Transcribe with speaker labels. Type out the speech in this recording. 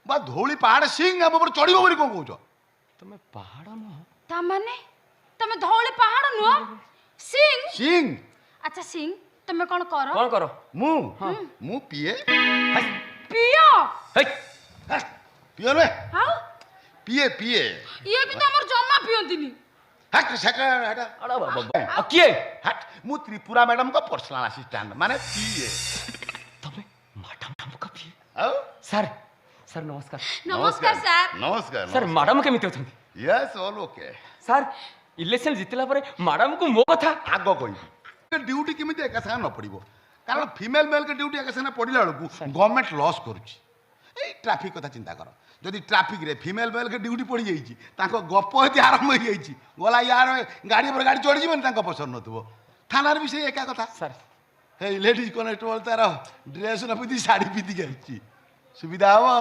Speaker 1: बा धौली पहाड़ सिंह हम ऊपर चढ़िबो बोली कोन कहउछ
Speaker 2: तमे पहाड़ न
Speaker 3: ता माने तमे धौली पहाड़ नुह सिंह
Speaker 1: सिंह
Speaker 3: अच्छा सिंह तमे कोन करो
Speaker 2: कौन करो
Speaker 1: मु मु पिए
Speaker 3: पियो
Speaker 2: हे
Speaker 1: पिए रे
Speaker 3: हाउ
Speaker 1: पिए पिए
Speaker 3: ये भी तो हमर जम्मा पियंतिनी
Speaker 1: हट सेका हटा
Speaker 2: अरे बाबा आ किए
Speaker 1: हट मु त्रिपुरा मैडम का पर्सनल असिस्टेंट माने पिए
Speaker 2: तमे मैडम नाम का पिए
Speaker 1: आओ
Speaker 2: सर सर नमस्कार
Speaker 3: नमस्कार सर
Speaker 1: नमस्कार
Speaker 2: सर मैडम केमिति अछंती
Speaker 1: yes all okay
Speaker 2: sir election जितला परे मैडम को मो कथा
Speaker 1: आगो कहि ड्यूटी केमिति एका संगे न पड़िबो कारण फीमेल मेल के ड्यूटी एका संगे पड़िला बेलकु गवर्नमेंट लॉस करूची ए ट्रैफिक कथा चिंता कर जदि ट्रैफिक रे फीमेल मेल के ड्यूटी पड़ी जाईची ताको गप हेती आरंभ हो जाईची गोला यार गाड़ी पर गाड़ी चढ़ी जीवन ताको पसंद नथबो थानार भी से एका कथा
Speaker 2: सर
Speaker 1: हे लेडीज कनेस्टेबल तार ड्रेस न पिदी साड़ी पिदी गेलची सुविधा हो